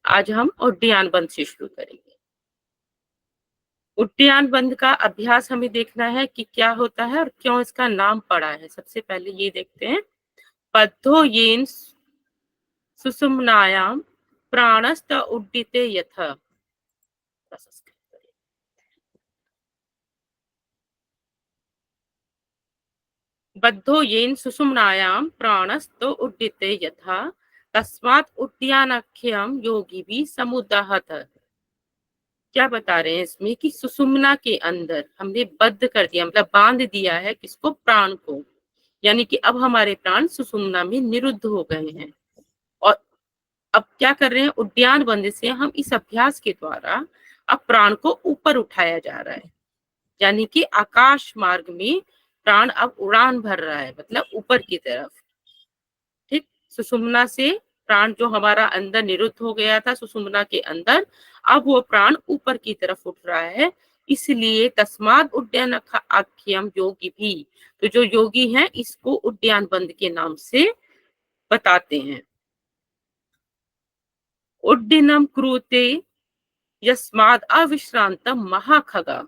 आज हम उड्डयन बंद से शुरू करेंगे। उड्डयन बंद का अभ्यास हमें देखना है कि क्या होता है और क्यों इसका नाम पड़ा है। सबसे पहले ये देखते हैं, बद्धो येन सुषुम्नायां प्राणस्त उड्डीते यथा। बद्धो येन सुषुम्नायां प्राणस्त उड्डीते यथा तस्मात् उड्डयनाख्यं योगिभिः समुदाहत। क्या बता रहे हैं इसमें कि सुषुम्ना के अंदर हमने बद्ध कर दिया, मतलब बांध दिया है किसको, प्राण को। यानी कि अब हमारे प्राण सुषुम्ना में निरुद्ध हो गए हैं। और अब क्या कर रहे हैं, उड्डयन बंद से हम इस अभ्यास के द्वारा अब प्राण को ऊपर उठाया जा रहा है। यानी कि आकाश मार्ग में प्राण अब उड़ान भर रहा है, मतलब ऊपर की तरफ। ठीक, सुषुम्ना से प्राण जो हमारा अंदर निरुद्ध हो गया था सुषुम्ना के अंदर, अब वो प्राण ऊपर की तरफ उठ रहा है। इसलिए तस्माद उड्डयन आख्यम योगी भी, तो जो योगी हैं इसको उड्डयन बंद के नाम से बताते हैं। उड्डयनम क्रूते यस्माद अविश्रांतम महाखगा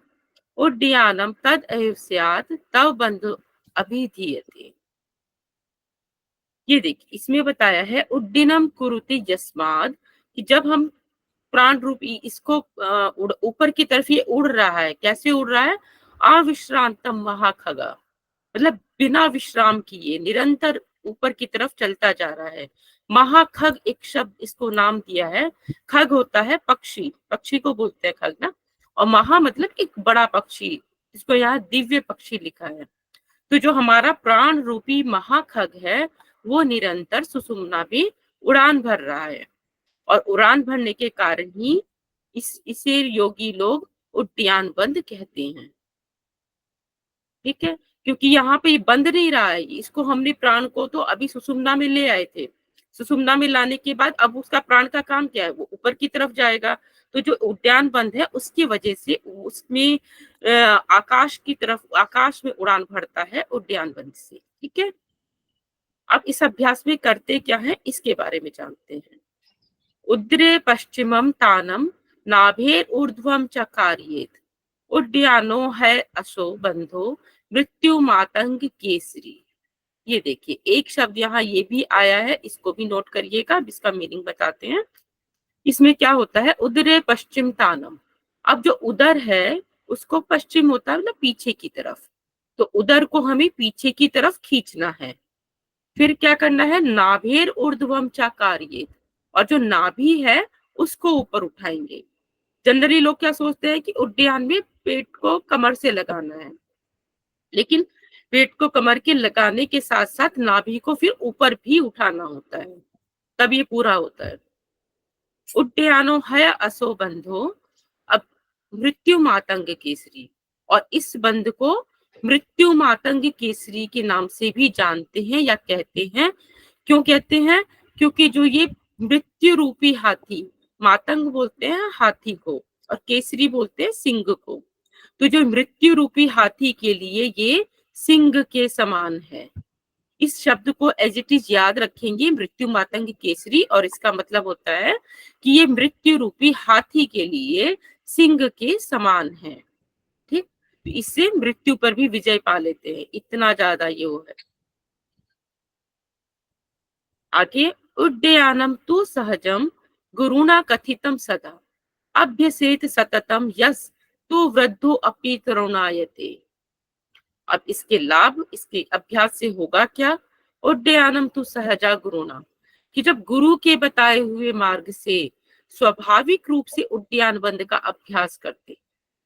उड्डयनम तद एव स्यात् तव बंधु अभिधीयते। ये देखिए इसमें बताया है उड्डीनम कुरुति यस्माद, कि जब हम प्राण रूपी इसको ऊपर की तरफ ये उड़ रहा है, कैसे उड़ रहा है, अविश्रांतम महाखगा, मतलब बिना विश्राम किए निरंतर ऊपर की तरफ चलता जा रहा है। महाखग एक शब्द इसको नाम दिया है। खग होता है पक्षी, पक्षी को बोलते हैं खग ना, और महा मतलब एक बड़ा पक्षी, इसको यहाँ दिव्य पक्षी लिखा है। तो जो हमारा प्राण रूपी महाखग है वो निरंतर सुषुम्ना में उड़ान भर रहा है, और उड़ान भरने के कारण ही इसे योगी लोग उड्डयन बंद कहते हैं। ठीक है, क्योंकि यहाँ पे ये बंद नहीं रहा है, इसको हमने प्राण को तो अभी सुषुम्ना में ले आए थे। सुषुम्ना में लाने के बाद अब उसका प्राण का काम क्या है, वो ऊपर की तरफ जाएगा। तो जो उड्डयन बंद है उसकी वजह से उसमें आकाश की तरफ, आकाश में उड़ान भरता है उड्डयन बंद से। ठीक है, अब इस अभ्यास में करते क्या है इसके बारे में जानते हैं। उद्रे पश्चिमम तानम नाभेर ऊर्ध्वम च कार्येत उड्डयानो है असो बंधो मृत्यु मातंग केसरी। ये देखिए एक शब्द यहाँ ये भी आया है, इसको भी नोट करिएगा, इसका मीनिंग बताते हैं। इसमें क्या होता है, उदरे पश्चिम तानम। अब जो उदर है उसको पश्चिम होता है मतलब पीछे की तरफ, तो उदर को हमें पीछे की तरफ खींचना है। फिर क्या करना है, नाभेर ऊर्ध्वम चा कार्ये, और जो नाभि है उसको ऊपर उठाएंगे। जनरली लोग क्या सोचते हैं कि उड्डयन में पेट को कमर से लगाना है, लेकिन पेट को कमर के लगाने के साथ साथ नाभि को फिर ऊपर भी उठाना होता है, तब ये पूरा होता है। उड्डयानो है असो बंधो, अब मृत्यु मातंग केसरी, और इस बंध को मृत्यु मातंग केसरी के नाम से भी जानते हैं या कहते हैं। क्यों कहते हैं, क्योंकि जो ये मृत्यु रूपी हाथी, मातंग बोलते हैं हाथी को और केसरी बोलते हैं सिंह को, तो जो मृत्यु रूपी हाथी के लिए ये सिंह के समान है। इस शब्द को एज इट इज याद रखेंगे, मृत्यु मातंग केसरी, और इसका मतलब होता है कि ये मृत्यु रूपी हाथी के लिए सिंह के समान है। ठीक, तो इससे मृत्यु पर भी विजय पा लेते हैं, इतना ज्यादा ये वो है। आगे, उड्डयानम तु सहजम गुरुणा कथितम सदा अभ्यसेत सततम यस तु वृद्धो अपि तरुणायते। अब इसके लाभ इसके अभ्यास से होगा क्या, उड्डयानम तु सहजा गुरुणा, कि जब गुरु के बताए हुए मार्ग से स्वाभाविक रूप से उड्डयन बंद का अभ्यास करते,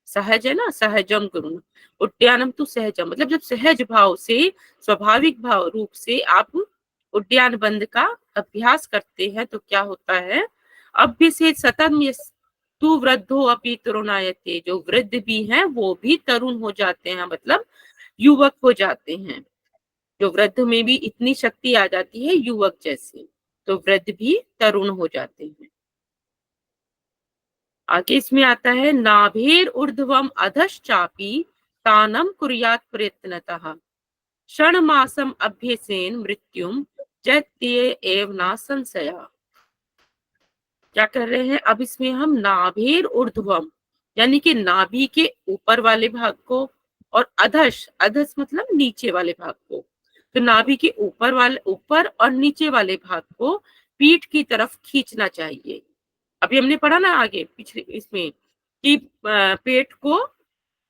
सहज है ना, सहजम गुरु, उड्डयनम तु सहजम मतलब जब सहज भाव से स्वाभाविक भाव रूप से आप उड्डयन बंद का अभ्यास करते हैं तो क्या होता है, अभ्यसेत सततम यस तु वृद्धो अपि तरुणायते, जो वृद्ध भी हैं वो भी तरुण हो जाते हैं, मतलब युवक हो जाते हैं। जो वृद्ध में भी इतनी शक्ति आ जाती है युवक जैसे, तो वृद्ध भी तरुण हो जाते हैं। आगे इसमें आता है, नाभेर ऊर्ध्वम अधश्चापि तानम कुर्यात् प्रयत्नतः क्षणमासम अभ्यसेन मृत्युम जत्ये एव न संशया। क्या कर रहे हैं, अब इसमें हम नाभेर ऊर्ध्वम यानी कि नाभि के ऊपर वाले भाग को और अधस अधस मतलब नीचे वाले भाग को, तो नाभि के ऊपर और नीचे वाले भाग को पीठ की तरफ खींचना चाहिए। अभी हमने पढ़ा ना आगे पिछले इसमें कि पेट को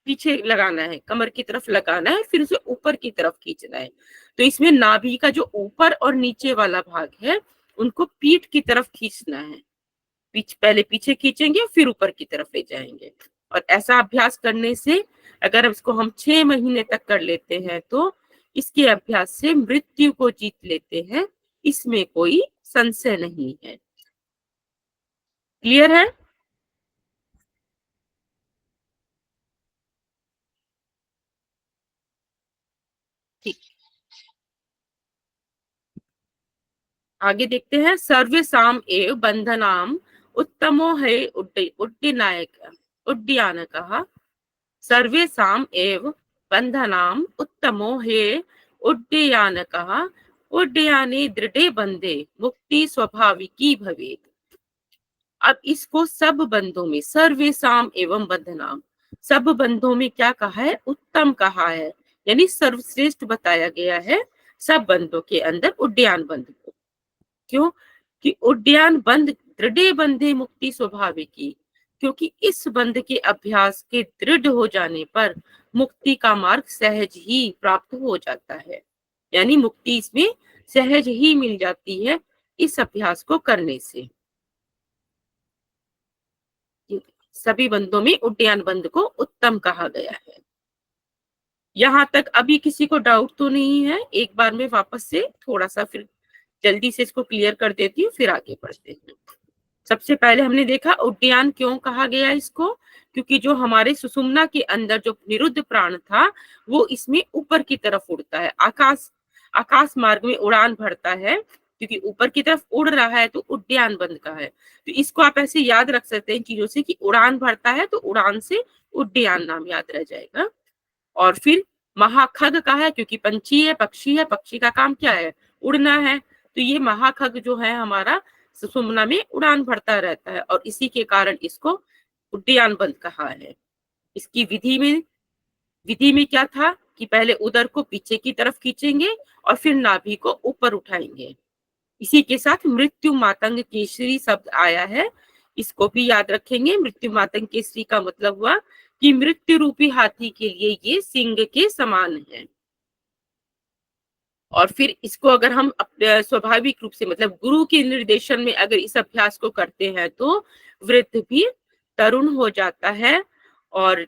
पीछे लगाना है, कमर की तरफ लगाना है, फिर उसे ऊपर की तरफ खींचना है। तो इसमें नाभि का जो ऊपर और नीचे वाला भाग है उनको पीठ की तरफ खींचना है। पहले पीछे खींचेंगे फिर ऊपर की तरफ ले जाएंगे। और ऐसा अभ्यास करने से अगर इसको हम 6 महीने तक कर लेते हैं तो इसके अभ्यास से मृत्यु को जीत लेते हैं, इसमें कोई संशय नहीं है। क्लियर है? ठीक, आगे देखते हैं। सर्वेषाम एव बंधनाम उत्तमो है उड्डीनायक उड्डयनकः। सर्वेषाम एव बंधनाम उत्तमो हे उड्डयनकः। उड्डयने दृढ़े बंधे मुक्ति स्वाभाविकी भवेत्। अब इसको सब बंधों में, सर्वेषाम एवं बंधनाम, सब बंधों में क्या कहा है, उत्तम कहा है, यानी सर्वश्रेष्ठ बताया गया है सब बंधों के अंदर उड्डयन बंध को। क्यों? कि उड्डयन बंध दृढ़ बंधे मुक्ति स्वाभाविकी, क्योंकि इस बंध के अभ्यास के दृढ़ हो जाने पर मुक्ति का मार्ग सहज ही प्राप्त हो जाता है, यानी मुक्ति इसमें सहज ही मिल जाती है इस अभ्यास को करने से। सभी बंधों में उड्डयन बंध को उत्तम कहा गया है। यहाँ तक अभी किसी को डाउट तो नहीं है? एक बार में वापस से थोड़ा सा फिर जल्दी से इसको क्लियर कर देती हूँ, फिर आगे बढ़ते हैं। सबसे पहले हमने देखा उड्डयन क्यों कहा गया इसको, क्योंकि जो हमारे सुषुम्ना के अंदर जो निरुद्ध प्राण था वो इसमें ऊपर की तरफ उड़ता है, आकाश मार्ग में उड़ान भरता है, क्योंकि ऊपर की तरफ उड़ रहा है तो उड्डयन बंध का है। तो इसको आप ऐसे याद रख सकते हैं चीजों से कि उड़ान भरता है तो उड़ान से उड्डयन नाम याद रह जाएगा। और फिर महाखग का है, क्योंकि पंछी है, पक्षी का काम क्या है, उड़ना है, तो ये महाखग जो है हमारा सुषुम्ना में उड़ान भरता रहता है और इसी के कारण इसको उड्डयन बंध कहा है। इसकी विधि में क्या था कि पहले उदर को पीछे की तरफ खींचेंगे और फिर नाभि को ऊपर उठाएंगे। इसी के साथ मृत्यु मातंग केसरी शब्द आया है, इसको भी याद रखेंगे। मृत्यु मातंग केसरी का मतलब हुआ कि मृत्यु रूपी हाथी के लिए ये सिंह के समान है। और फिर इसको अगर हम स्वाभाविक रूप से मतलब गुरु के निर्देशन में अगर इस अभ्यास को करते हैं तो वृद्ध भी तरुण हो जाता है। और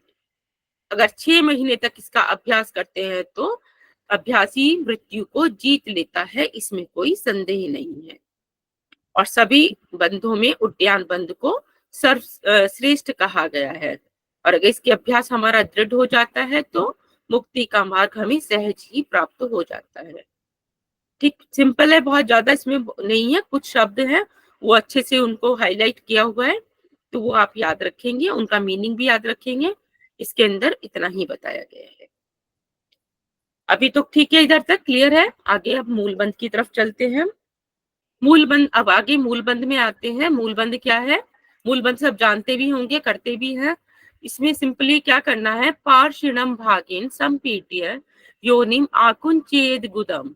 अगर 6 महीने तक इसका अभ्यास करते हैं तो अभ्यासी मृत्यु को जीत लेता है, इसमें कोई संदेह नहीं है। और सभी बंधों में उड्डयन बंध को सर्वश्रेष्ठ कहा गया है। और अगर इसके अभ्यास हमारा दृढ़ हो जाता है तो मुक्ति का मार्ग हमें सहज ही प्राप्त हो जाता है। ठीक, सिंपल है, बहुत ज्यादा इसमें नहीं है, कुछ शब्द हैं वो अच्छे से उनको हाईलाइट किया हुआ है, तो वो आप याद रखेंगे, उनका मीनिंग भी याद रखेंगे। इसके अंदर इतना ही बताया गया है। अभी तो ठीक है, इधर तक क्लियर है। आगे अब मूलबंध की तरफ चलते हैं। मूलबंध, अब आगे मूलबंध में आते हैं। मूलबंध क्या है? मूलबंध सब जानते भी होंगे, करते भी हैं। इसमें सिंपली क्या करना है, पार्षिणम भागेन संपीड्य योनिम आकुंचेद गुदम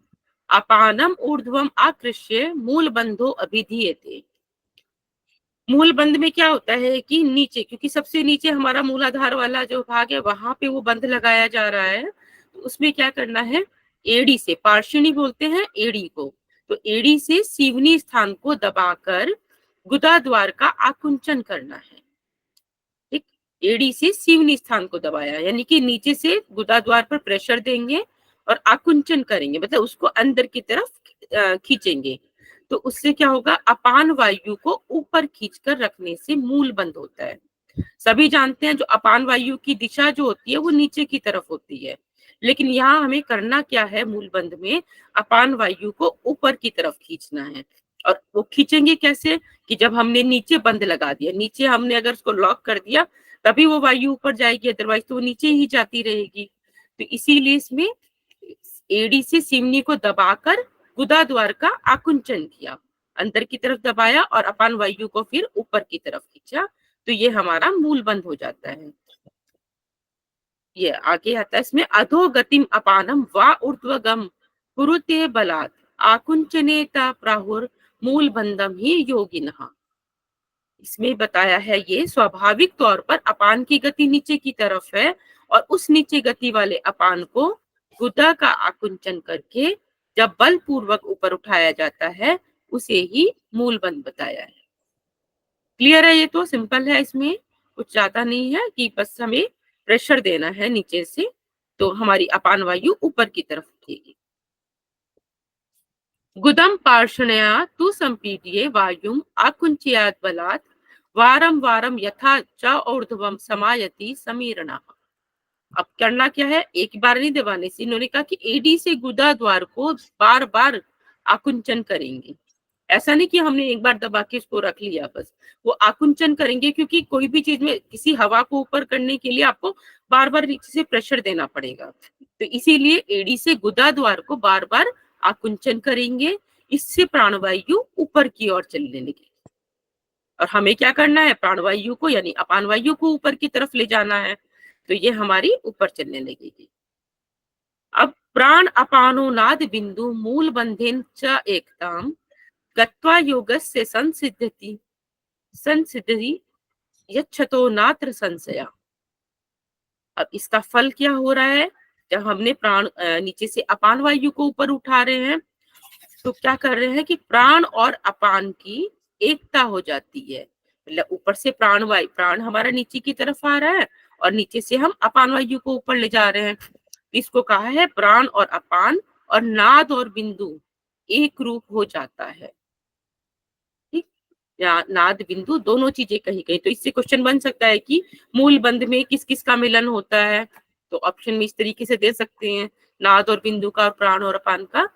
अपानम ऊर्ध्वम आकृष्य मूलबंधो अभिधीयते। मूल बंध में क्या होता है कि नीचे, क्योंकि सबसे नीचे हमारा मूलाधार वाला जो भाग है वहां पे वो बंध लगाया जा रहा है, तो उसमें क्या करना है, एड़ी से, पार्श्वनी बोलते हैं एड़ी को, तो एड़ी से सीवनी स्थान को दबाकर गुदा द्वार का आकुंचन करना है। ठीक, एड़ी से सीवनी स्थान को दबाया, यानी कि नीचे से गुदा द्वार पर प्रेशर देंगे और आकुंचन करेंगे, मतलब उसको अंदर की तरफ खींचेंगे। तो उससे क्या होगा, अपान वायु को ऊपर खींचकर रखने से मूल बंद होता है। सभी जानते हैं जो अपान वायु की दिशा जो होती है वो नीचे की तरफ होती है, लेकिन यहाँ हमें करना क्या है, मूल बंद में अपान वायु को ऊपर की तरफ खींचना है। और वो खींचेंगे कैसे, कि जब हमने नीचे बंद लगा दिया, नीचे हमने अगर उसको लॉक कर दिया तभी वो वायु ऊपर जाएगी, अदरवाइज तो वो नीचे ही जाती रहेगी। तो इसीलिए इसमें एड़ी से सिवनी को दबाकर गुदा द्वार का आकुंचन किया, अंदर की तरफ दबाया और अपान वायु को फिर ऊपर की तरफ खींचा, तो ये हमारा मूल बंध हो जाता है। ये आगे आता है इसमें, अधोगतिम अपानम वा ऊर्ध्वगम कुरुते बलात् आकुंचनेता प्राहुर मूल बंधम ही योगिनः। इसमें बताया है ये स्वाभाविक तौर पर अपान की गति नीचे की तरफ है और उस नीचे गति वाले अपान को गुदा का आकुंचन करके जब बल पूर्वक ऊपर उठाया जाता है उसे ही मूल बंध बताया है। क्लियर है? ये तो सिंपल है, इसमें कुछ ज्यादा नहीं है कि बस हमें प्रेशर देना है नीचे से तो हमारी अपान वायु ऊपर की तरफ उठेगी। गुदम पार्षणया तु संपीड्ये वायुम आकुंचयात् बलात् वारं वारं यथा च ऊर्ध्वं समायति समीरणः। अब करना क्या है, एक बार नहीं दबाने से, इन्होंने कहा कि एडी से गुदा द्वार को बार बार आकुंचन करेंगे। ऐसा नहीं कि हमने एक बार दबा के इसको रख लिया बस, वो आकुंचन करेंगे क्योंकि कोई भी चीज में किसी हवा को ऊपर करने के लिए आपको बार बार नीचे से प्रेशर देना पड़ेगा, तो इसीलिए एडी से गुदा द्वार को बार बार आकुंचन करेंगे, इससे प्राणवायु ऊपर की ओर चलने लगेगी। और हमें क्या करना है, प्राणवायु को यानी अपान वायु को ऊपर की तरफ ले जाना है, तो ये हमारी ऊपर चलने लगेगी। अब प्राण अपानो नाद बिंदु मूल बंधेन च एकताम गत्वा योगस्य संसिद्धति संसिद्धि यच्छतो नात्र संशया। अब इसका फल क्या हो रहा है, जब हमने प्राण नीचे से अपान वायु को ऊपर उठा रहे हैं तो क्या कर रहे हैं कि प्राण और अपान की एकता हो जाती है। मतलब ऊपर से प्राण हमारा नीचे की तरफ आ रहा है और नीचे से हम अपान वायु को ऊपर ले जा रहे हैं। इसको कहा है प्राण और अपान और नाद और बिंदु एक रूप हो जाता है। ठीक, या नाद बिंदु दोनों चीजें कहीं कहीं, तो इससे क्वेश्चन बन सकता है कि मूल बंध में किस किस का मिलन होता है, तो ऑप्शन में इस तरीके से दे सकते हैं, नाद और बिंदु का और प्राण और अपान का।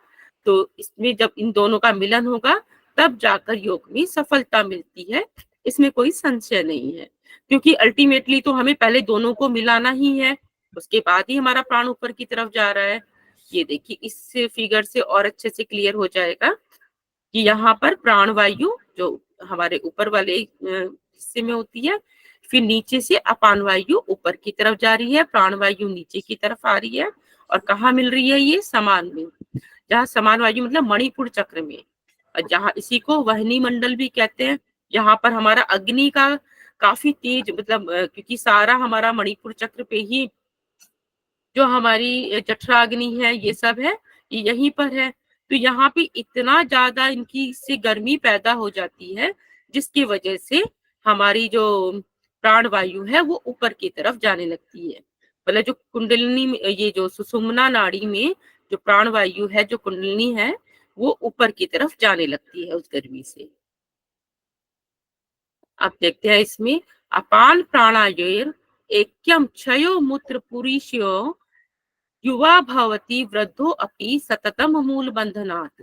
तो इसमें जब इन दोनों का मिलन होगा तब जाकर योग में सफलता मिलती है, इसमें कोई संशय नहीं है, क्योंकि अल्टीमेटली तो हमें पहले दोनों को मिलाना ही है, उसके बाद ही हमारा प्राण ऊपर की तरफ जा रहा है। ये देखिए इस फिगर से और अच्छे से क्लियर हो जाएगा कि यहाँ पर प्राण वायु जो हमारे ऊपर वाले हिस्से में होती है, फिर नीचे से अपान वायु ऊपर की तरफ जा रही है, प्राण वायु नीचे की तरफ आ रही है, और कहाँ मिल रही है, ये समान में, जहाँ समान वायु मतलब मणिपुर चक्र में, और जहाँ इसी को वहनी मंडल भी कहते हैं। यहाँ पर हमारा अग्नि का काफी तेज मतलब क्योंकि सारा हमारा मणिपुर चक्र पे ही जो हमारी जठराग्नि है ये सब है, ये यहीं पर है, तो यहाँ पे इतना ज्यादा इनकी इससे गर्मी पैदा हो जाती है जिसकी वजह से हमारी जो प्राण वायु है वो ऊपर की तरफ जाने लगती है। मतलब जो कुंडलिनी ये जो सुषुम्ना नाड़ी में जो प्राण वायु है, जो कुंडलिनी है, वो ऊपर की तरफ जाने लगती है उस गर्मी से। अब देखते हैं इसमें, अपान प्राणायोर ऐक्यम क्षयो मूत्र पुरीश्यो युवा भवति वृद्धो अपि सततम मूल बंधनात्।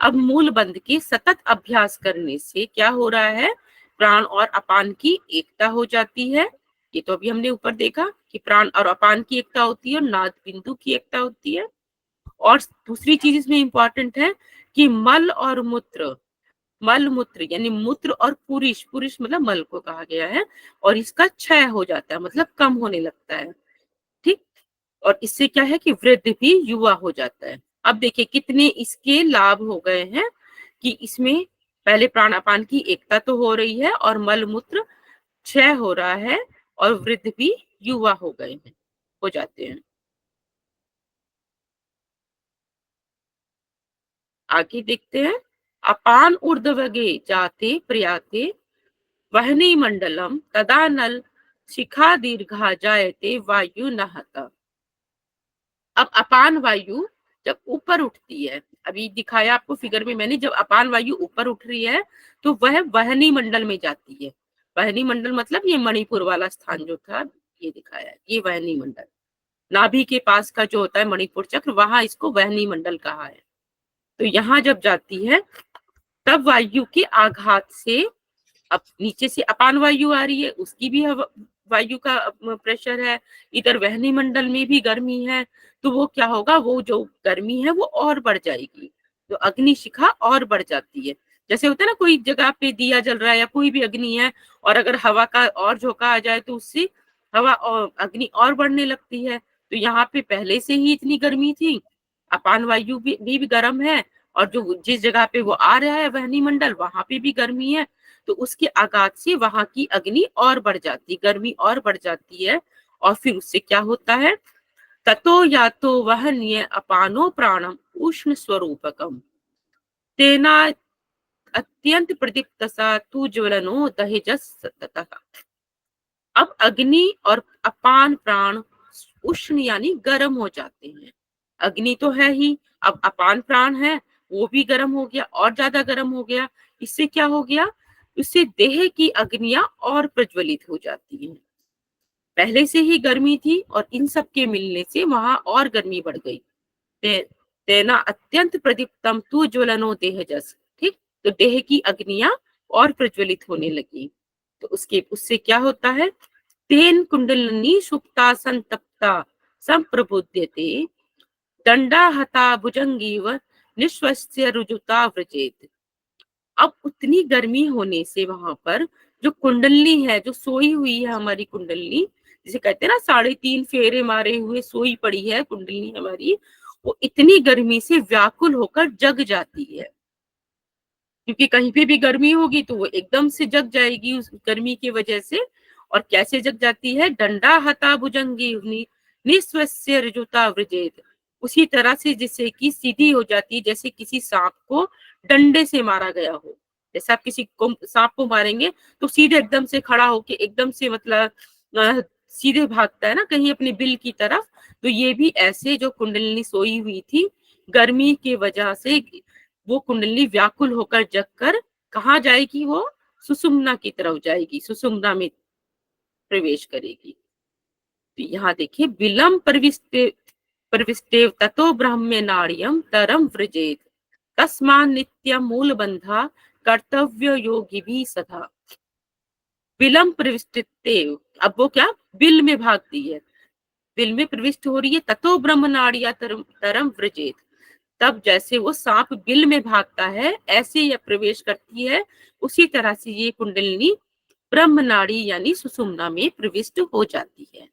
अब मूल बंध के सतत अभ्यास करने से क्या हो रहा है, प्राण और अपान की एकता हो जाती है। ये तो अभी हमने ऊपर देखा कि प्राण और अपान की एकता होती है और नाद बिंदु की एकता होती है। और दूसरी चीज इसमें इंपॉर्टेंट है कि मल मूत्र यानी मूत्र और पुरुष पुरुष मतलब मल को कहा गया है, और इसका क्षय हो जाता है मतलब कम होने लगता है। ठीक, और इससे क्या है कि वृद्ध भी युवा हो जाता है। अब देखिए कितने इसके लाभ हो गए हैं कि इसमें पहले प्राण अपान की एकता तो हो रही है और मल मूत्र क्षय हो रहा है और वृद्ध भी युवा हो गए हैं, हो जाते हैं। आगे देखते हैं, अपान ऊर्ध्वगे जाते प्रयाते वहनी मंडलम तदा नल शिखा दीर्घा जायते वायु नहता। अब अपान वायु जब ऊपर उठती है, अभी दिखाया आपको फिगर में मैंने, जब अपान वायु ऊपर उठ रही है तो वह वहनी मंडल में जाती है। वहनी मंडल मतलब ये मणिपुर वाला स्थान जो था ये दिखाया है, ये वहनी मंडल नाभि के पास का जो होता है मणिपुर चक्र, वहां इसको वहनी मंडल कहा है। तो यहाँ जब जाती है तब वायु के आघात से, अब नीचे से अपान वायु आ रही है, उसकी भी वायु का प्रेशर है, इधर वहनी मंडल में भी गर्मी है, तो वो क्या होगा, वो जो गर्मी है वो और बढ़ जाएगी, तो अग्नि शिखा और बढ़ जाती है। जैसे होता है ना, कोई जगह पे दिया जल रहा है या कोई भी अग्नि है, और अगर हवा का और झोंका आ जाए तो उससे हवा और अग्नि और बढ़ने लगती है। तो यहाँ पे पहले से ही इतनी गर्मी थी, अपान वायु भी गर्म है, और जो जिस जगह पे वो आ रहा है वहनी मंडल, वहां पे भी गर्मी है। तो उसके आघात से वहां की अग्नि और बढ़ जाती, गर्मी और बढ़ जाती है। और फिर उससे क्या होता है, ततो यातो वहनीय अपानो प्राणम उष्ण स्वरूपकम तेना अत्यंत प्रदीप्तसा तु ज्वलनो दहेजस सततः। अब अग्नि और अपान प्राण उष्ण यानी गर्म हो जाते हैं। अग्नि तो है ही, अब अपान प्राण है, वो भी गर्म हो गया, और ज्यादा गर्म हो गया। इससे क्या हो गया, इससे देह की अग्नियां और प्रज्वलित हो जाती हैं। पहले से ही गर्मी थी और इन सब के मिलने से वहां और गर्मी बढ़ गई। ते, तेना अत्यंत प्रदीप्तम तु ज्वलनो देहजस। ठीक, तो देह की अग्नियां और प्रज्वलित होने लगी। तो उसके उससे क्या होता है, तेन कुंडलिनी सुप्ता संतप्ता संप्रबुध्यते दंडा हता भुजंगीव निश्वस्य रुजुता व्रजेत। अब उतनी गर्मी होने से वहां पर जो कुंडलनी है, जो सोई हुई है हमारी कुंडलनी, जिसे कहते हैं ना 3.5 फेरे मारे हुए सोई पड़ी है कुंडलनी हमारी, वो इतनी गर्मी से व्याकुल होकर जग जाती है। क्योंकि कहीं पे भी गर्मी होगी तो वो एकदम से जग जाएगी उस गर्मी की वजह से। और कैसे जग जाती है, डंडा हता भुजंगी निस्वस्य ऋजुता व्रजेत, उसी तरह से जिससे कि सीधी हो जाती है, जैसे किसी सांप को डंडे से मारा गया हो। जैसे आप किसी को सांप को मारेंगे तो सीधे एकदम से खड़ा होके एकदम से मतलब सीधे भागता है ना कहीं अपने बिल की तरफ। तो ये भी ऐसे जो कुंडलिनी सोई हुई थी, गर्मी की वजह से वो कुंडली व्याकुल होकर जगकर कहाँ जाएगी, वो सुषुम्ना की तरफ जाएगी, सुषुम्ना में प्रवेश करेगी। तो यहाँ देखिए, विलम प्रविष्टेव ततो ब्रह्मे नाड़ियम तरम व्रजेत तस्मान नित्यम मूल बंधा कर्तव्य योगी भी सदा। विलम प्रविष्टेव, अब वो क्या, बिल में भागती है, बिल में प्रविष्ट हो रही है, ततो ब्रह्म नाड़िया तरम तरम व्रजेत, तब जैसे वो सांप बिल में भागता है ऐसे यह प्रवेश करती है, उसी तरह से ये कुंडलिनी ब्रह्म नाड़ी यानी सुषुम्ना में प्रविष्ट हो जाती है।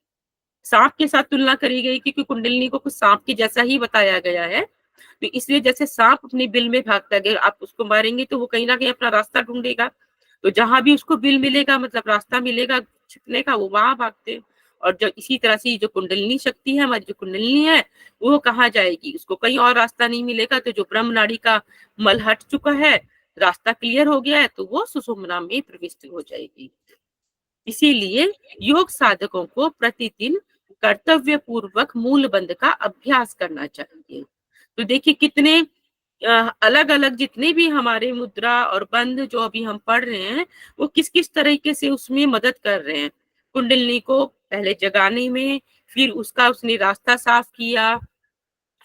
सांप के साथ तुलना करी गई क्योंकि कुंडलिनी को कुछ सांप के जैसा ही बताया गया है। तो इसलिए जैसे सांप अपने बिल में भागता है, आप उसको मारेंगे तो वो कहीं ना कहीं अपना रास्ता ढूंढेगा। तो जहां भी उसको बिल मिलेगा, मतलब रास्ता मिलेगा छिपने का, वो वहां भागते हैं। और जो इसी तरह से जो कुंडलिनी शक्ति है, हमारी जो कुंडलिनी है, वो कहाँ जाएगी, उसको कहीं और रास्ता नहीं मिलेगा। तो जो ब्रह्म नाड़ी का मल हट चुका है, रास्ता क्लियर हो गया है, तो वो सुषुम्ना में प्रविष्ट हो जाएगी। इसीलिए योग साधकों को प्रतिदिन कर्तव्य पूर्वक मूल बंध का अभ्यास करना चाहिए। तो देखिए कितने अलग अलग जितने भी हमारे मुद्रा और बंध जो अभी हम पढ़ रहे हैं, वो किस किस तरीके से उसमें मदद कर रहे हैं कुंडलिनी को पहले जगाने में, फिर उसका उसने रास्ता साफ किया,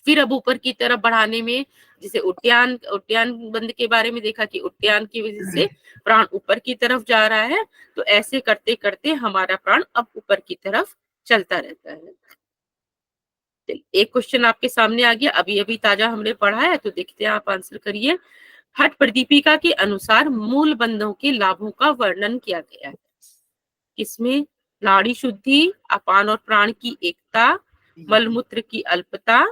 फिर अब ऊपर की तरफ बढ़ाने में। जैसे उद्यान उद्यान बंद के बारे में देखा कि उद्यान की वजह से प्राण ऊपर की तरफ जा रहा है। तो ऐसे करते करते हमारा प्राण अब ऊपर की तरफ चलता रहता है। एक क्वेश्चन आपके सामने आ गया, अभी अभी ताजा हमने पढ़ा है, तो देखते हैं, आप आंसर करिए। हठ प्रदीपिका के अनुसार मूल बंधों के लाभों का वर्णन किया गया है। किसमें, नाड़ी शुद्धि, अपान और प्राण की एकता, मलमूत्र की अल्पता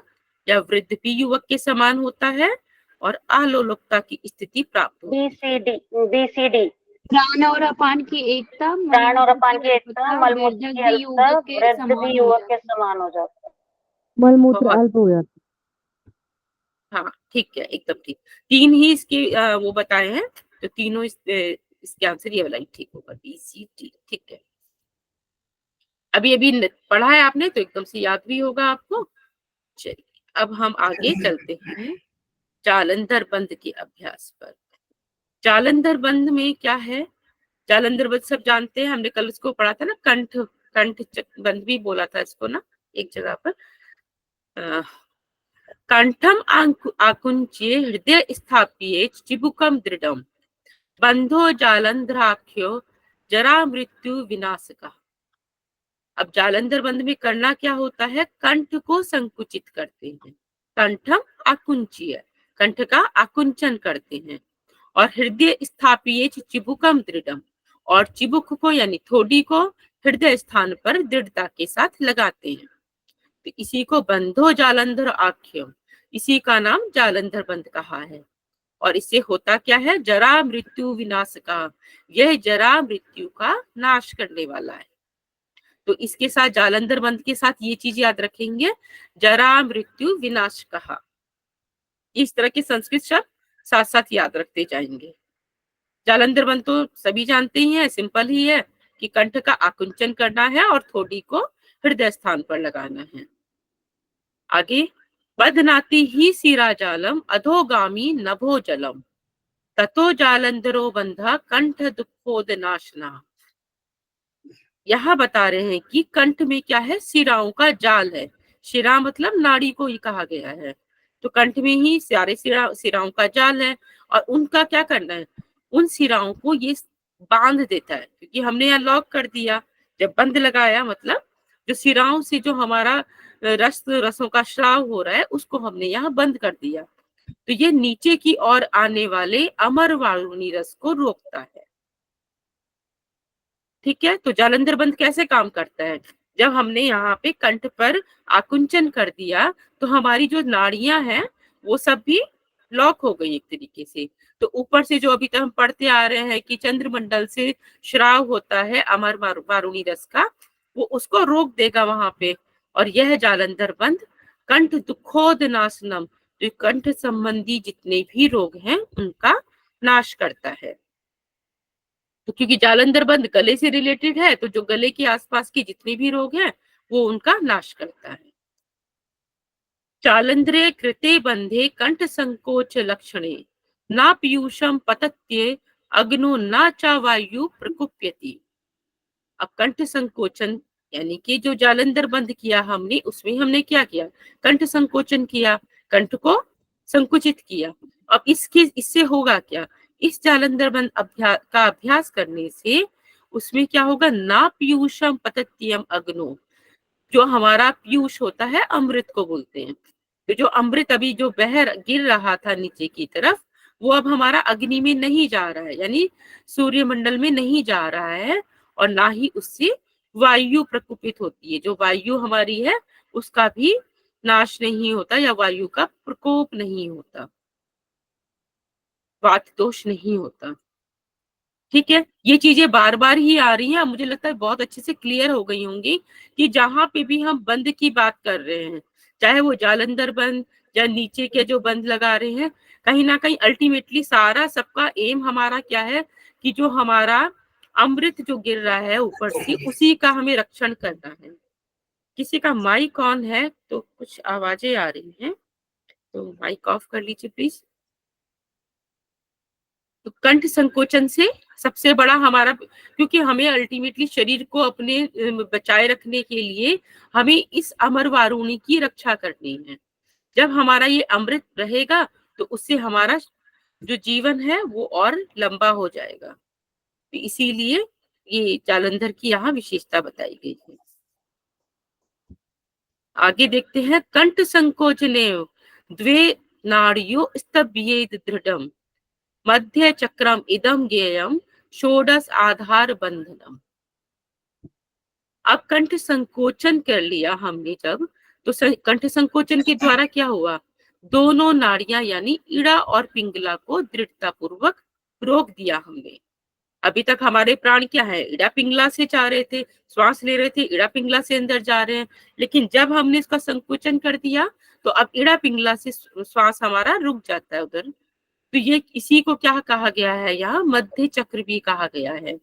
या वृद्ध भी युवक के समान होता है, और आलोलुपता की स्थिति प्राप्त होती है। BCD प्राण और अपान की एकता, प्राण और अपान की एकता, मलमूत्र वृद्धि की अल्पता, युवक के वृद्ध समान भी हो युवक जाती के समान हो जाता है। मलमूत्र बहुत, अल्प हो जाता हाँ ठीक है, एकदम ठीक। तीन ही इसके वो बताए हैं, तो तीनों इसके आंसर ये वाला ही ठीक होगा, BCD। ठीक है, अभी अभी पढ़ा है आपने तो एकदम से याद भी होगा आपको। चलिए अब हम आगे चलते हैं जालंधर बंध के अभ्यास पर। जालंधर बंध में क्या है, जालंधर बंध सब जानते हैं, हमने कल उसको पढ़ा था ना, कंठ कंठ बंध भी बोला था इसको ना एक जगह पर। कंठम आकुंच्य हृदय स्थाप्ये चिबुकम दृढ़म बंधो जालंधराख्यो जरा मृत्यु विनाशका। अब जालंधर बंध में करना क्या होता है, कंठ को संकुचित करते हैं, कंठम आकुंचीय, कंठ का आकुंचन करते हैं, और हृदय स्थापिये चिबुकम दृढ़म, और चिबुक को यानी थोड़ी को हृदय स्थान पर दृढ़ता के साथ लगाते हैं। तो इसी को बंधो जालंधर आख्यो, इसी का नाम जालंधर बंध कहा है। और इससे होता क्या है, जरा मृत्यु विनाश का, यह जरा मृत्यु का नाश करने वाला है। तो इसके साथ जालंधर बंध के साथ ये चीज याद रखेंगे, जरा मृत्यु विनाश कहा। इस तरह के संस्कृत शब्द साथ साथ याद रखते जाएंगे। जालंधर बंध तो सभी जानते ही हैं, सिंपल ही है कि कंठ का आकुंचन करना है और थोड़ी को हृदय स्थान पर लगाना है। आगे, बदनाति ही सिरा जालम अधोगामी नभो जलम, ततो जालंधरो बंधा कंठ दुखोद नाशना। यहाँ बता रहे हैं कि कंठ में क्या है, सिराओं का जाल है। शिरा मतलब नाड़ी को ही कहा गया है। तो कंठ में ही सारे सिराओं का जाल है, और उनका क्या करना है, उन सिराओं को ये बांध देता है, क्योंकि हमने यहाँ लॉक कर दिया। जब बंद लगाया मतलब जो सिराओं से जो हमारा रसों का श्राव हो रहा है उसको हमने यहाँ बंद कर दिया। तो ये नीचे की ओर आने वाले अमर वारुणी रस को रोकता है। ठीक है, तो जालंधर बंध कैसे काम करता है, जब हमने यहाँ पे कंठ पर आकुंचन कर दिया तो हमारी जो नाड़ियां हैं वो सब भी लॉक हो गई एक तरीके से। तो ऊपर से जो अभी तक हम पढ़ते आ रहे हैं कि चंद्रमंडल से श्राव होता है अमर वारुणी रस का, वो उसको रोक देगा वहां पे। और यह जालंधर बंध कंठ दुखोद नाशनम, जो कंठ संबंधी जितने भी रोग हैं उनका नाश करता है। तो क्योंकि जालंधर बंध गले से रिलेटेड है, तो जो गले के आसपास के जितने भी रोग हैं वो उनका नाश करता है। चालंद्रे कृते बंधे कंठ संकोच लक्षणे, ना पीयूषम पतत्ये अग्नो ना चा वायु प्रकुप्यति। अब कंठ संकोचन यानी कि जो जालंधर बंध किया हमने, उसमें हमने क्या किया, कंठ संकोचन किया, कंठ को संकुचित किया। अब इससे होगा क्या, इस जालंधर बंध का अभ्यास करने से उसमें क्या होगा, ना पीयूषम पतत्यम अग्नो, जो हमारा पीयूष होता है अमृत को बोलते हैं। तो जो अमृत अभी जो गिर रहा था नीचे की तरफ, वो अब हमारा अग्नि में नहीं जा रहा है, यानी सूर्यमंडल में नहीं जा रहा है, और ना ही उससे वायु प्रकोपित होती है। जो वायु हमारी है उसका भी नाश नहीं होता, या वायु का प्रकोप नहीं होता, वात दोष नहीं होता। ठीक है, ये चीजें बार बार ही आ रही हैं, मुझे लगता है बहुत अच्छे से क्लियर हो गई होंगी कि जहां पे भी हम बंद की बात कर रहे हैं, चाहे वो जालंधर बंद या नीचे के जो बंद लगा रहे हैं, कहीं ना कहीं अल्टीमेटली सारा सबका एम हमारा क्या है कि जो हमारा अमृत जो गिर रहा है ऊपर से उसी का हमें रक्षण करना है। किसी का माइक ऑन है तो कुछ आवाजें आ रही हैं, तो माइक ऑफ कर लीजिए प्लीज। तो कंठ संकोचन से सबसे बड़ा हमारा, क्योंकि हमें अल्टीमेटली शरीर को अपने बचाए रखने के लिए हमें इस अमर वारुणी की रक्षा करनी है। जब हमारा ये अमृत रहेगा तो उससे हमारा जो जीवन है वो और लंबा हो जाएगा। तो इसीलिए ये जालंधर की यहाँ विशेषता बताई गई है। आगे देखते हैं, कंठ संकोचने द्वे नाड़ियो स्तभ्येद दृढ़म, मध्य चक्रम इदम ज्ञेयम षोडश आधार बंधनम। अब कंठ संकोचन कर लिया हमने जब, तो कंठ संकोचन के द्वारा क्या हुआ, दोनों नाड़ियां यानी इड़ा और पिंगला को दृढ़ता पूर्वक रोक दिया हमने। अभी तक हमारे प्राण क्या है, इड़ा पिंगला से जा रहे थे, श्वास ले रहे थे, इड़ा पिंगला से अंदर जा रहे हैं, लेकिन जब हमने इसका संकोचन कर दिया तो अब इड़ा पिंगला से श्वास हमारा रुक जाता है उधर। तो ये इसी को क्या कहा गया है, यहाँ मध्य चक्र भी कहा गया है।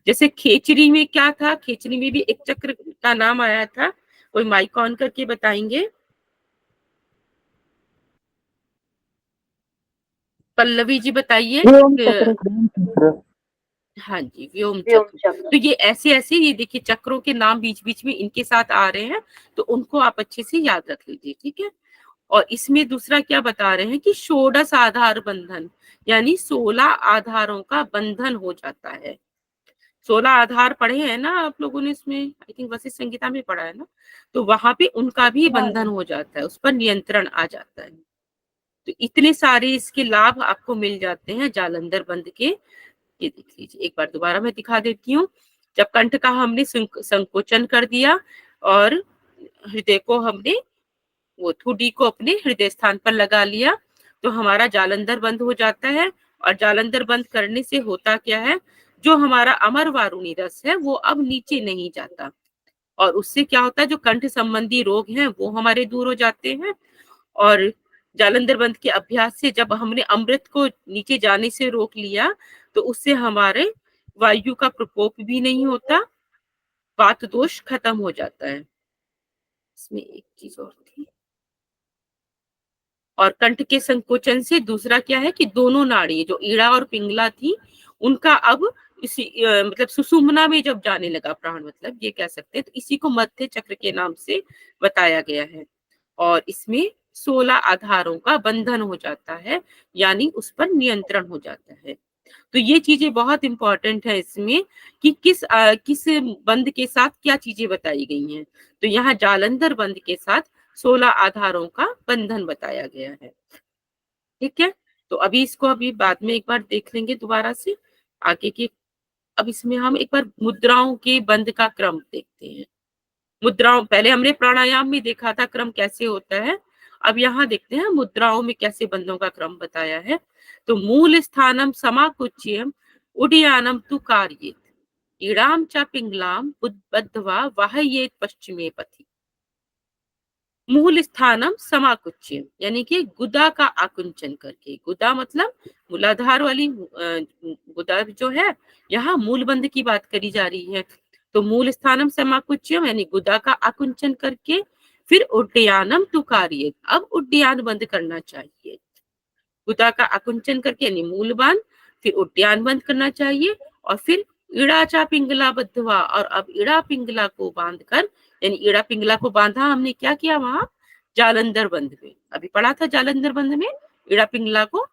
जैसे खेचरी में क्या था, खेचरी में भी एक चक्र का नाम आया था, कोई माइक ऑन करके बताएंगे। पल्लवी जी बताइए। हाँ जी, व्योम चक्र। तो ये ऐसे ऐसे, ये देखिए चक्रों के नाम बीच बीच में इनके साथ आ रहे हैं, तो उनको आप अच्छे से याद रख लीजिए। ठीक है, और इसमें दूसरा क्या बता रहे हैं कि षोडश आधार बंधन, यानी 16 आधारों का बंधन हो जाता है। 16 आधार पढ़े हैं ना आप लोगों ने, इसमें आई थिंक वशिष्ठ संहिता में पढ़ा है ना, तो वहां पे उनका भी बंधन हो जाता है, उस पर नियंत्रण आ जाता है। तो इतने सारे इसके लाभ आपको मिल जाते हैं जालंधर बंद के। ये देख लीजिए, एक बार दोबारा मैं दिखा देती हूँ। जब कंठ का हमने संकोचन कर दिया और हृदय को हमने वो ठुडी को अपने हृदय स्थान पर लगा लिया, तो हमारा जालंधर बंद हो जाता है। और जालंधर बंद करने से होता क्या है, जो हमारा अमर वारुणी रस है वो अब नीचे नहीं जाता, और उससे क्या होता है, जो कंठ संबंधी रोग हैं वो हमारे दूर हो जाते हैं। और जालंधर बंद के अभ्यास से जब हमने अमृत को नीचे जाने से रोक लिया, तो उससे हमारे वायु का प्रकोप भी नहीं होता, वात दोष खत्म हो जाता है। इसमें एक चीज और थी, और कंठ के संकोचन से दूसरा क्या है कि दोनों नाड़ी जो ईड़ा और पिंगला थी, उनका अब इसी मतलब सुषुम्ना में जब जाने लगा प्राण, मतलब ये कह सकते हैं, तो इसी को मध्य चक्र के नाम से बताया गया है। और इसमें 16 आधारों का बंधन हो जाता है, यानी उस पर नियंत्रण हो जाता है। तो ये चीजें बहुत इंपॉर्टेंट है इसमें कि किस बंद के साथ क्या चीजें बताई गई हैं। तो यहाँ जालंधर बंद के साथ 16 आधारों का बंधन बताया गया है। ठीक है, तो अभी इसको अभी बाद में एक बार देख लेंगे दोबारा से आगे के। अब इसमें हम एक बार मुद्राओं के बंद का क्रम देखते हैं। मुद्राओं, पहले हमने प्राणायाम में देखा था क्रम कैसे होता है, अब यहाँ देखते हैं मुद्राओं में कैसे बंधों का क्रम बताया है। तो मूल स्थानम समाकुच्यम उडीयानम तु कार्येत, इडाम च पिंगलाम बद्धवा वाहयेत पश्चिमे पथि। मूल स्थानम समाकुच्यम, यानी कि गुदा का आकुंचन करके, गुदा मतलब मूलाधार वाली गुदा जो है, यहाँ मूल बंध की बात करी जा रही है। तो मूल स्थानम समाकुच्यम यानी गुदा का आकुंचन करके, फिर उड्डयानम तु कार्येत, अब उड्डयान बंद करना चाहिए। गुदा का आकुंचन करके यानी मूल बांध, फिर उड्डयान बंद करना चाहिए, और फिर इड़ाचा पिंगला बद्धवा, और अब इड़ा पिंगला को बांधकर, यानी इड़ा पिंगला को बांधा हमने क्या किया वहां जालंधर बंद में, अभी पढ़ा था जालंधर बंद में इड़ा पिंगला को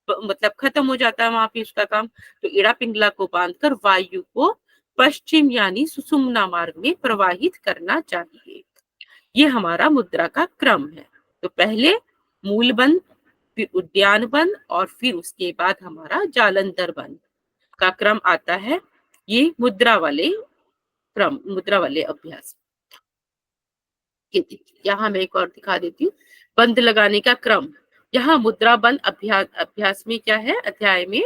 मतलब खत्म हो जाता है वहां पे उसका काम। तो इड़ा पिंगला को बांधकर वायु को पश्चिम यानी सुषुम्ना मार्ग में प्रवाहित करना चाहिए। ये हमारा मुद्रा का क्रम है। तो पहले मूल बंद, फिर उद्यान बंद, और फिर उसके बाद हमारा जालंधर बंद का क्रम आता है। ये मुद्रा वाले क्रम, मुद्रा वाले अभ्यास। ये देखिए, यहाँ मैं एक और दिखा देती हूँ बंद लगाने का क्रम। यहाँ मुद्रा बंद अभ्यास में क्या है, अध्याय में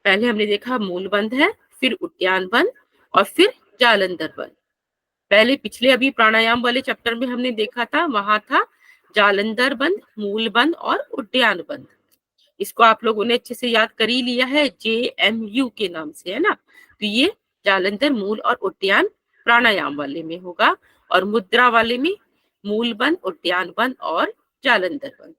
पहले हमने देखा मूल बंद है, फिर उद्यान बंद, और फिर जालंधर बंद। पहले पिछले अभी प्राणायाम वाले चैप्टर में हमने देखा था, वहां था जालंधर बंद, मूल बंद और उद्यान बंद। इसको आप लोगों ने अच्छे से याद कर ही लिया है, JMU के नाम से, है ना। तो ये जालंधर, मूल और उद्यान प्राणायाम वाले में होगा, और मुद्रा वाले में मूल बंद, उद्यान बंद और जालंधर बंद।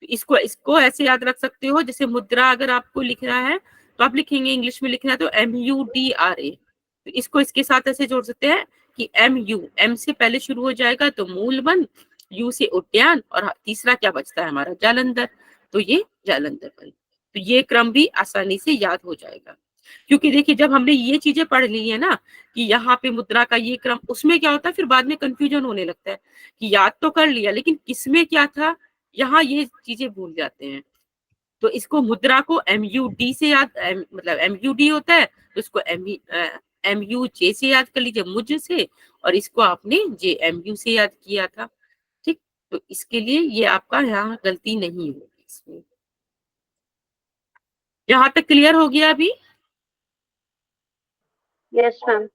तो इसको इसको ऐसे याद रख सकते हो, जैसे मुद्रा अगर आपको लिखना है तो आप लिखेंगे, इंग्लिश में लिखना है तो MUDRA। तो इसको इसके साथ ऐसे जोड़ सकते हैं कि M से पहले शुरू हो जाएगा तो मूल बंद, U से उद्यान, और तीसरा क्या बचता है हमारा जालंधर, तो ये जालंधर बंद। तो ये क्रम भी आसानी से याद हो जाएगा। क्योंकि देखिए जब हमने ये चीजें पढ़ ली है ना कि यहाँ पे मुद्रा का ये क्रम, उसमें क्या होता है फिर बाद में कंफ्यूजन होने लगता है कि याद तो कर लिया लेकिन किसमें क्या था, यहाँ ये चीजें भूल जाते हैं। तो इसको मुद्रा को MUD से याद मतलब MUD होता है, तो इसको MUJ से याद कर लीजिए, मुझ से, और इसको आपने JMU से याद किया था। ठीक, तो इसके लिए ये आपका यहाँ गलती नहीं होगी इसमें। यहाँ तक क्लियर हो गया अभी? Yes ma'am.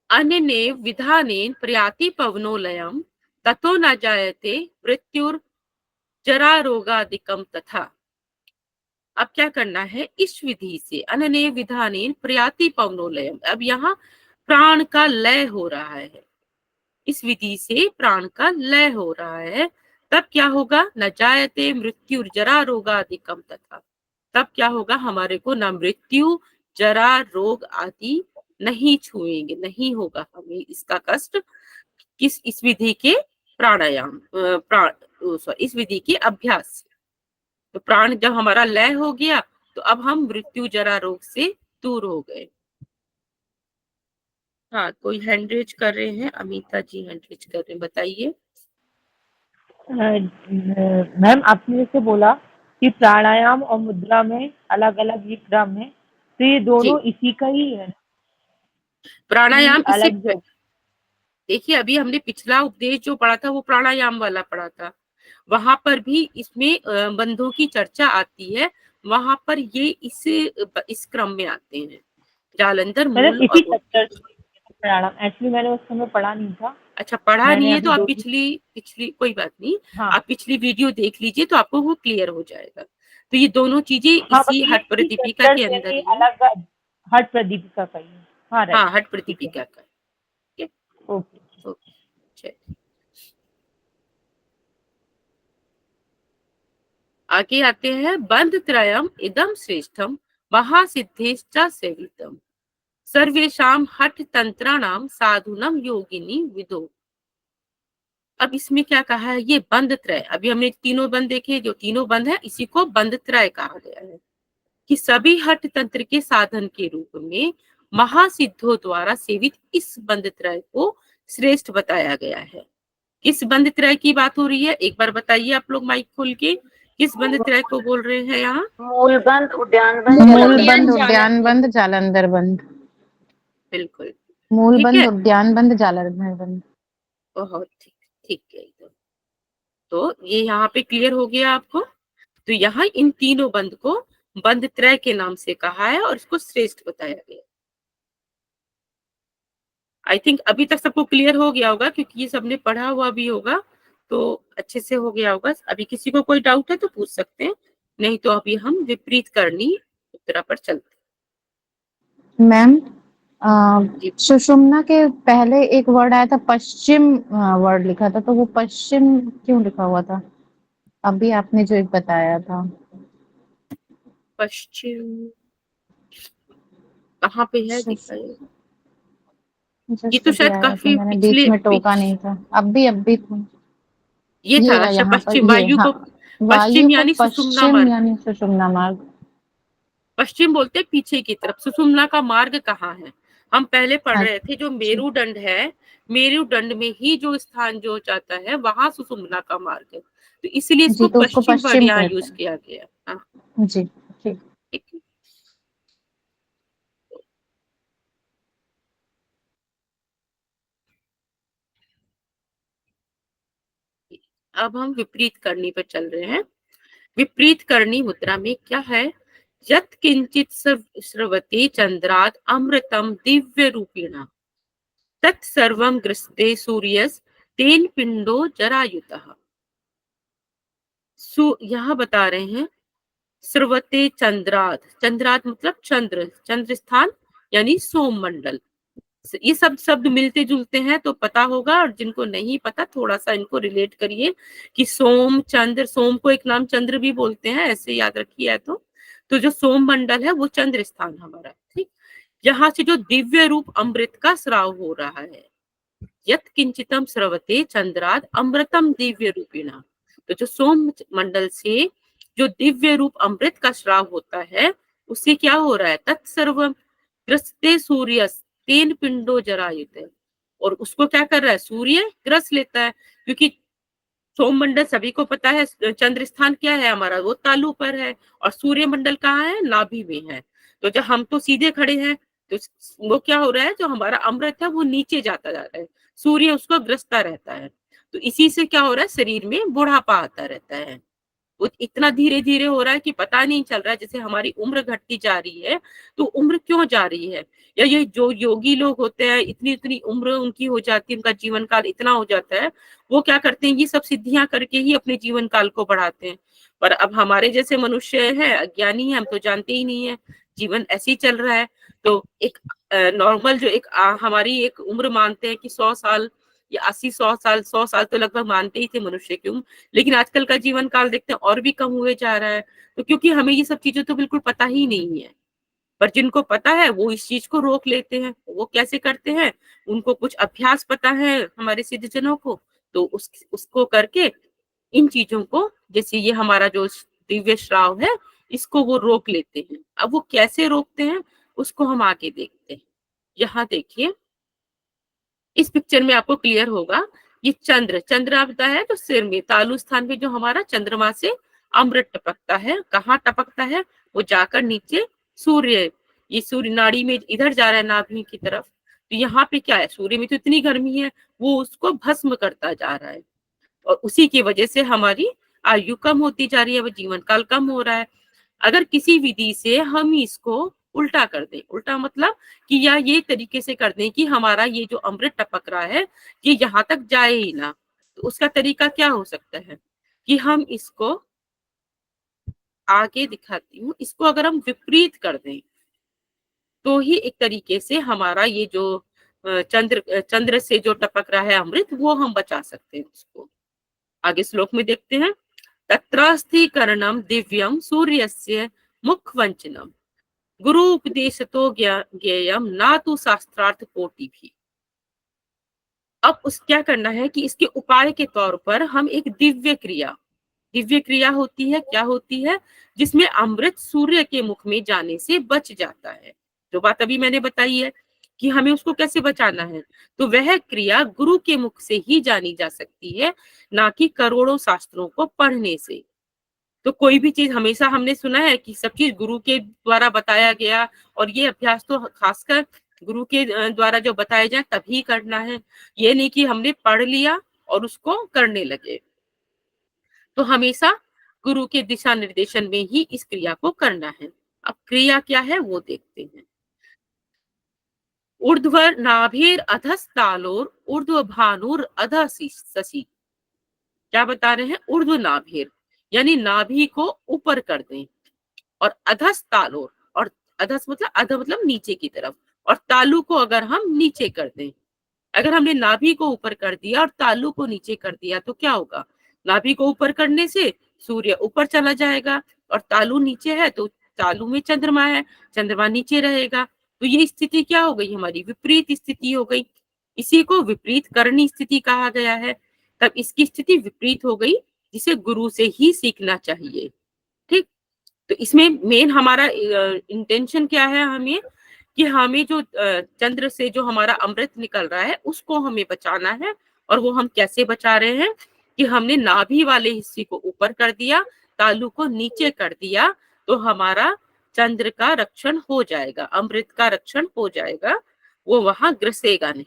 अन्य विधानेन प्रयाति पवनोलयम ततो न जायते मृत्युर जरा रोगादिकम तथा। अब क्या करना है, इस विधि से अन्य विधानेन प्रयाति पवनोलयम, अब यहाँ प्राण का लय हो रहा है, इस विधि से प्राण का लय हो रहा है, तब क्या होगा, न जायते मृत्यु जरा रोगादिकम तथा, तब क्या होगा, हमारे को न मृत्यु, जरा, रोग आदि नहीं छुएंगे, नहीं होगा हमें इसका कष्ट। किस, इस विधि के प्राणायाम सॉरी इस विधि के अभ्यास से। तो प्राण जब हमारा लय हो गया तो अब हम मृत्यु जरा रोग से दूर हो गए। हाँ, कोई हैंड रेज कर रहे हैं, अमिता जी हैंड रेज कर रहे हैं, बताइए। मैम आपने जैसे बोला कि प्राणायाम और मुद्रा में अलग अलग ही क्रम है, तो ये जी, दोनों इसी का ही है कि प्राणायाम इससे अलग जो? देखिए, अभी हमने पिछला उपदेश जो पढ़ा था वो प्राणायाम वाला पढ़ा था। वहां पर भी इसमें बंधों की चर्चा आती है। वहां पर ये इस क्रम में आते हैं, जालंधर, मतलब मूल इसी और चैप्टर उद्गीत। से प्राणायाम, एक्चुअली मैंने उस समय पढ़ा नहीं था। अच्छा, पढ़ा नहीं मैंने है तो अभी आप 2-3। पिछली पिछली कोई बात नहीं, हाँ, आप पिछली वीडियो देख लीजिए तो आपको वो क्लियर हो जाएगा। तो ये दोनों चीजें हाँ, इसी मतलब ये हट इसी प्रतिदीपिका चैप्टर के से अंदर यानी ही है। अलग हट प्रदीपिका का ही है। हाँ, राइट, हाँ, हट ठीक है। प्रतिदीपिका का। ठीक है, ओके। तो चलिए आगे आते हैं। बंध त्रयम इदम श्रेष्ठम महासिद्धेश्च सेवितम सर्वेषाम हठ तंत्राणाम साधुनम योगिनी विदो। अब इसमें क्या कहा है, ये बंध त्रय, अभी हमने तीनों बंध देखे, जो तीनों बंध है इसी को बंध त्रय कहा गया है कि सभी हठ तंत्र के साधन के रूप में महासिद्धों द्वारा सेवित इस बंध त्रय को श्रेष्ठ बताया गया है। किस बंध त्रय की बात हो रही है, एक बार बताइए आप लोग माइक खोल के, किस बंध त्रय को बोल रहे हैं यहाँ? मूल बंद, उद्यान बंद, मूल जलंधर बंद, बंद। उद्यान बंद, जालंधर बंद। बिल्कुल मूल ठीक बंद, है, उद्यान बंद, जालंधर बंद। बहुत ठीक, ठीक है एकदम। तो ये यहाँ पे क्लियर हो गया आपको। तो यहाँ इन तीनों बंध को बंध त्रय के नाम से कहा है और इसको श्रेष्ठ बताया गया। आई थिंक अभी तक सबको क्लियर हो गया होगा क्योंकि ये सबने पढ़ा हुआ भी होगा, तो अच्छे से हो गया होगा। अभी किसी को कोई डाउट है तो पूछ सकते हैं, नहीं तो अभी हम विपरीत करनी उत्तरा पर चलते मैम, हैं। जी, सुषुम्ना के पहले एक वर्ड आया था पश्चिम, वर्ड लिखा था, तो वो पश्चिम क्यों लिखा हुआ था? अभी आपने जो एक बताया था। पश्चिम कहाँ पे है दिखाइए। ये जस्ट तो अभी शायद आया था, काफी मैंने बीच पिछले में टोका नहीं था। अभी था। ये था। ये रहा अच्छा, यहाँ पर, पश्चिम ये वायु हाँ। को वायु पश्चिम को यानी सुषुम्ना पश्चिम मार्ग। यानी सुषुम्ना मार्ग। पश्चिम बोलते हैं पीछे की तरफ, सुषुम्ना का मार्ग कहाँ है? हम पहले पढ़ रहे थे जो अच्छा मेरुदंड है, मेरुदंड में ही जो स्थान जो जाता है वहां सुषुम्ना का मार्ग है, तो इसलिए जी, इसको तो उसको पश्चिम वर्ड पश्चिम यहाँ कहते यूज किया गया। हाँ, हैं। जी, ठीक। ठीक है। अब हम विपरीत करनी पर चल रहे हैं। विपरीत करनी मुद्रा में क्या है? यत् किंचित स्रवते चंद्रात अमृतम दिव्य रूपिणा तत्सर्वं ग्रसते सूर्यस तेन पिंडो जरायुतः। यहाँ बता रहे हैं स्रवते चंद्रात, चंद्रात मतलब चंद्र, चंद्र स्थान यानी सोम मंडल। ये सब शब्द मिलते जुलते हैं तो पता होगा, और जिनको नहीं पता थोड़ा सा इनको रिलेट करिए कि सोम चंद्र, सोम को एक नाम चंद्र भी बोलते हैं, ऐसे याद रखिए। तो जो सोम मंडल है वो चंद्र स्थान हमारा, ठीक। यहाँ से जो दिव्य रूप अमृत का स्राव हो रहा है, यत् किंचितम स्रवते चंद्राद अमृतम दिव्य रूपिणा, तो जो सोम मंडल से जो दिव्य रूप अमृत का श्राव होता है उससे क्या हो रहा है? तत्सर्वम ग्रसते सूर्य तेन पिंडो जरायुत, और उसको क्या कर रहा है? सूर्य ग्रस लेता है, क्योंकि सोम मंडल सभी को पता है, चंद्र स्थान क्या है हमारा? वो तालु पर है, और सूर्य मंडल कहाँ है? नाभि में है। तो जब हम तो सीधे खड़े हैं, तो वो क्या हो रहा है, जो हमारा अमृत है वो नीचे जाता जा रहा है, सूर्य उसको ग्रसता रहता है। तो इसी से क्या हो रहा है, शरीर में बुढ़ापा आता रहता है। वो इतना धीरे धीरे हो रहा है कि पता नहीं चल रहा है। जैसे हमारी उम्र घटती जा रही है, तो उम्र क्यों जा रही है? या ये जो योगी लोग होते हैं, इतनी इतनी उम्र उनकी हो जाती है, उनका जीवन काल इतना हो जाता है, वो क्या करते हैं, ये सब सिद्धियां करके ही अपने जीवन काल को बढ़ाते हैं। पर अब हमारे जैसे मनुष्य है, अज्ञानी है, हम तो जानते ही नहीं है, जीवन ऐसे ही चल रहा है। तो एक नॉर्मल जो एक हमारी एक उम्र मानते हैं कि 100 साल या 80, 100 साल, 100 साल तो लगभग मानते ही थे मनुष्य की उम्र, लेकिन आजकल का जीवन काल देखते हैं और भी कम हुए जा रहा है। तो क्योंकि हमें ये सब चीजें तो बिल्कुल पता ही नहीं है, पर जिनको पता है वो इस चीज को रोक लेते हैं। वो कैसे करते हैं? उनको कुछ अभ्यास पता है हमारे सिद्धजनों को, तो उसको करके इन चीजों को, जैसे ये हमारा जो दिव्य श्राव है, इसको वो रोक लेते हैं। अब वो कैसे रोकते हैं उसको हम आगे देखते हैं। यहाँ देखिए, इस पिक्चर में आपको क्लियर होगा ये चंद्र, चंद्र आपदा है तो सिर में, तालु स्थान पे जो हमारा चंद्रमा से अमृत टपकता है, कहाँ टपकता है, वो जाकर नीचे सूर्य, ये सूर्य नाड़ी में इधर जा रहा है नाभि की तरफ, तो यहाँ पे क्या है, सूर्य में तो इतनी गर्मी है, वो उसको भस्म करता जा रहा है और उसी की वजह से हमारी आयु कम होती जा रही है, वो जीवन काल कम हो रहा है। अगर किसी विधि से हम इसको उल्टा कर दें, उल्टा मतलब कि या ये तरीके से कर दें कि हमारा ये जो अमृत टपक रहा है ये यहाँ तक जाए ही ना, तो उसका तरीका क्या हो सकता है कि हम इसको आगे दिखाती हूँ, इसको अगर हम विपरीत कर दें तो ही एक तरीके से हमारा ये जो चंद्र से जो टपक रहा है अमृत वो हम बचा सकते हैं उसको। आगे श्लोक में देखते हैं, तत्रास्थिकरणम दिव्यम सूर्यस्य मुखवंचनम गुरु उपदेशतो ज्ञेयम ना तो शास्त्रार्थ कोटि भी। अब उस क्या करना है कि इसके उपाय के तौर पर हम एक दिव्य क्रिया होती है, क्या होती है, जिसमें अमृत सूर्य के मुख में जाने से बच जाता है, जो बात अभी मैंने बताई है कि हमें उसको कैसे बचाना है, तो वह क्रिया गुरु के मुख से ही जानी जा सकती है, ना कि करोड़ों शास्त्रों को पढ़ने से। तो कोई भी चीज हमेशा हमने सुना है कि सब चीज गुरु के द्वारा बताया गया, और ये अभ्यास तो खासकर गुरु के द्वारा जो बताया जाए तभी करना है, ये नहीं कि हमने पढ़ लिया और उसको करने लगे। तो हमेशा गुरु के दिशा निर्देशन में ही इस क्रिया को करना है। अब क्रिया क्या है वो देखते हैं। ऊर्ध्वर नाभिर अधस्तालोर ऊर्ध्व भानुर अध शशि। क्या बता रहे हैं, ऊर्ध्व नाभिर यानी नाभि को ऊपर कर दें, और अधस तालोर, और अधस मतलब अध मतलब नीचे की तरफ, और तालु को अगर हम नीचे कर दें, अगर हमने नाभि को ऊपर कर दिया और तालु को नीचे कर दिया तो क्या होगा, नाभि को ऊपर करने से सूर्य ऊपर चला जाएगा, और तालु नीचे है तो तालु में चंद्रमा है, चंद्रमा नीचे रहेगा, तो ये स्थिति क्या हो गई, हमारी विपरीत स्थिति हो गई। इसी को विपरीत करणी स्थिति कहा गया है। तब इसकी स्थिति विपरीत हो गई, जिसे गुरु से ही सीखना चाहिए। ठीक, तो इसमें मेन हमारा इंटेंशन क्या है, हमें कि हमें जो चंद्र से जो हमारा अमृत निकल रहा है उसको हमें बचाना है। और वो हम कैसे बचा रहे हैं कि हमने नाभि वाले हिस्से को ऊपर कर दिया, तालु को नीचे कर दिया, तो हमारा चंद्र का रक्षण हो जाएगा, अमृत का रक्षण हो जाएगा, वो वहां ग्रसेगा नहीं।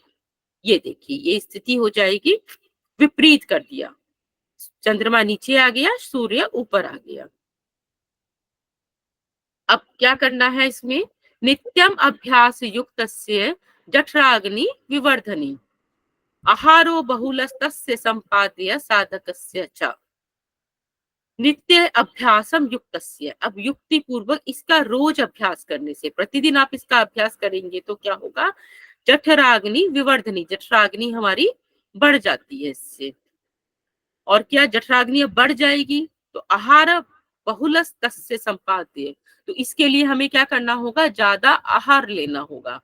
ये देखिए ये स्थिति हो जाएगी, विपरीत कर दिया, चंद्रमा नीचे आ गया, सूर्य ऊपर आ गया। अब क्या करना है इसमें, नित्यम अभ्यास युक्तस्य जठराग्नि विवर्धनी आहारो बहुलस्तस्य संपाद्य साधकस्य च। नित्य अभ्यासम युक्तस्य, अब युक्ति पूर्वक इसका रोज अभ्यास करने से, प्रतिदिन आप इसका अभ्यास करेंगे तो क्या होगा, जठराग्नि विवर्धनी, जठराग्नि हमारी बढ़ जाती है इससे। और क्या, जठराग्नि अब बढ़ जाएगी तो आहार बहुलस तस्य संपाद्य, तो इसके लिए हमें क्या करना होगा, ज्यादा आहार लेना होगा।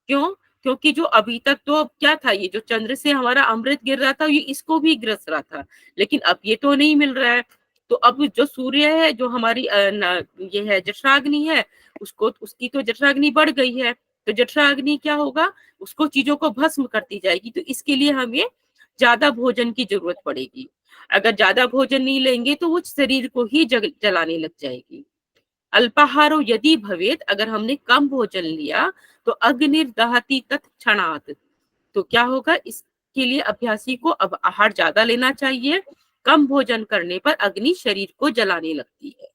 क्यों, क्योंकि जो अभी तक तो अब क्या था, ये जो चंद्र से हमारा अमृत गिर रहा था ये इसको भी ग्रस रहा था, लेकिन अब ये तो नहीं मिल रहा है। तो अब जो सूर्य है, जो हमारी ये है जठराग्नि है, उसको, उसकी तो जठराग्नि बढ़ गई है, तो जठराग्नि क्या होगा, उसको चीजों को भस्म करती जाएगी, तो इसके लिए हमें ज्यादा भोजन की जरूरत पड़ेगी। अगर ज्यादा भोजन नहीं लेंगे तो वो शरीर को ही जलाने लग जाएगी। अल्पाहारो यदि भवेत, अगर हमने कम भोजन लिया तो अग्निर्दहति तत्क्षणात्, तो क्या होगा, इसके लिए अभ्यासी को अब आहार ज्यादा लेना चाहिए। कम भोजन करने पर अग्नि शरीर को जलाने लगती है।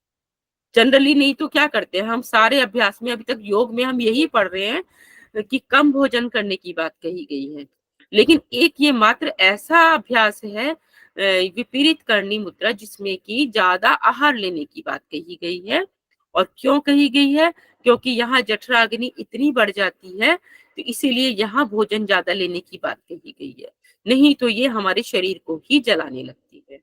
जनरली नहीं तो क्या करते हैं हम सारे अभ्यास में, अभी तक योग में हम यही पढ़ रहे हैं कि कम भोजन करने की बात कही गई है, लेकिन एक ये मात्र ऐसा अभ्यास है विपरीत करनी मुद्रा, जिसमें कि ज्यादा आहार लेने की बात कही गई है। और क्यों कही गई है, क्योंकि यहाँ जठराग्नि इतनी बढ़ जाती है, तो इसीलिए यहाँ भोजन ज्यादा लेने की बात कही गई है, नहीं तो ये हमारे शरीर को ही जलाने लगती है।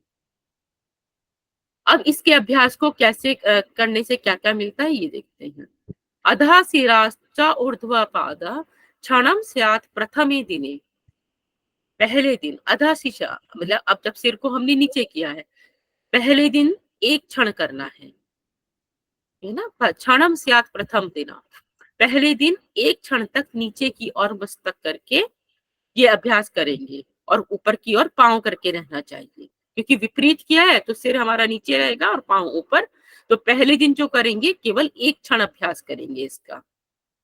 अब इसके अभ्यास को कैसे करने से क्या क्या मिलता है ये देखते हैं। अधा शिराश्च ऊर्ध्व पाद क्षणम स्यात् प्रथमे दिने, पहले दिन अधा शिशा मतलब अब जब सिर को हमने नीचे किया है, पहले दिन एक क्षण करना है ना, क्षणम स्यात् प्रथम दिना, पहले दिन एक क्षण तक नीचे की ओर मस्तक करके ये अभ्यास करेंगे। और ऊपर की ओर पांव करके रहना चाहिए, क्योंकि विपरीत किया है तो सिर हमारा नीचे रहेगा और पांव ऊपर। तो पहले दिन जो करेंगे केवल एक क्षण अभ्यास करेंगे इसका,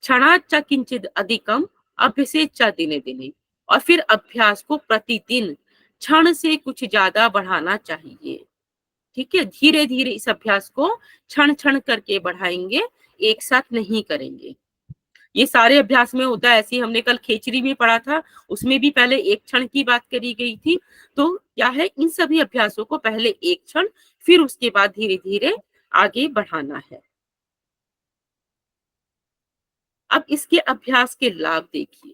क्षणाच्च किंचिद अधिकम अभ्यसेच्च दिने दिने। और फिर अभ्यास को प्रतिदिन क्षण से कुछ ज्यादा बढ़ाना चाहिए। ठीक है, धीरे धीरे इस अभ्यास को क्षण क्षण करके बढ़ाएंगे, एक साथ नहीं करेंगे। ये सारे अभ्यास में होता है ऐसे ही। हमने कल खेचरी में पढ़ा था, उसमें भी पहले एक क्षण की बात करी गई थी। तो क्या है, इन सभी अभ्यासों को पहले एक क्षण, फिर उसके बाद धीरे धीरे आगे बढ़ाना है। अब इसके अभ्यास के लाभ देखिए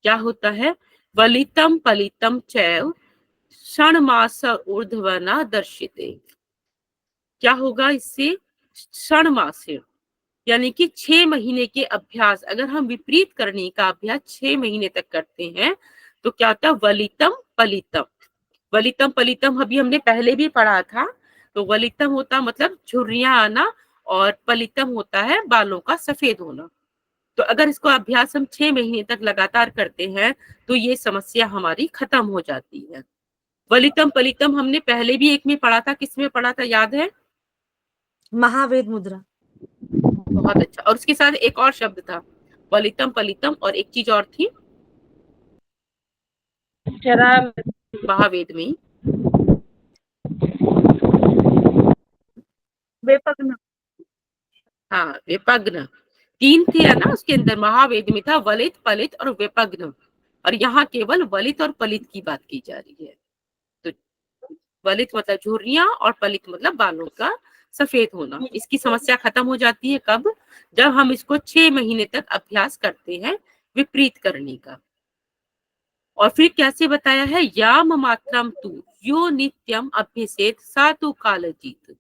क्या होता है। वलितम पलितम चैव क्षण मास ऊर्ध्वना दर्शिते। क्या होगा इससे, क्षण मास यानी कि 6 महीने के अभ्यास, अगर हम विपरीत करने का अभ्यास 6 महीने तक करते हैं तो क्या होता है, वलितम पलितम। वलितम पलितम अभी हमने पहले भी पढ़ा था। तो वलितम होता मतलब झुर्रियां आना, और पलितम होता है बालों का सफेद होना। तो अगर इसको अभ्यास हम 6 महीने तक लगातार करते हैं तो ये समस्या हमारी खत्म हो जाती है। वलितम पलितम हमने पहले भी एक में पढ़ा था, किसमें पढ़ा था याद है? महावेद मुद्रा। बहुत अच्छा। और उसके साथ एक और शब्द था, वलितम पलितम, और एक चीज और थी चरा महावेद में। वेपग्न। हाँ, विपग्न। 3 थे ना उसके अंदर, महावेद में था वलित पलित और विपग्न, और यहाँ केवल वलित और पलित की बात की जा रही है। तो वलित मतलब झुर्रियां और पलित मतलब बालों का सफेद होना। इसकी समस्या खत्म हो जाती है कब, जब हम इसको 6 महीने तक अभ्यास करते हैं विपरीत करने का। और फिर कैसे बताया है, याम मात्रम तू यो नित्यम अभ्यसेत सातु कालजीत।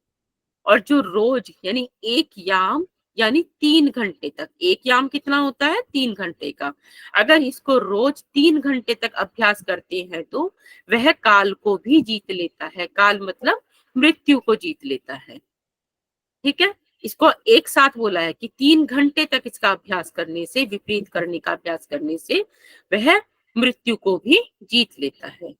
और जो रोज यानी एक याम यानी 3 घंटे तक, एक याम कितना होता है, 3 घंटे का, अगर इसको रोज 3 घंटे तक अभ्यास करते हैं तो वह काल को भी जीत लेता है। काल मतलब मृत्यु को जीत लेता है। ठीक है, इसको एक साथ बोला है कि 3 घंटे तक इसका अभ्यास करने से, विपरीत करने का अभ्यास करने से वह मृत्यु को भी जीत लेता है।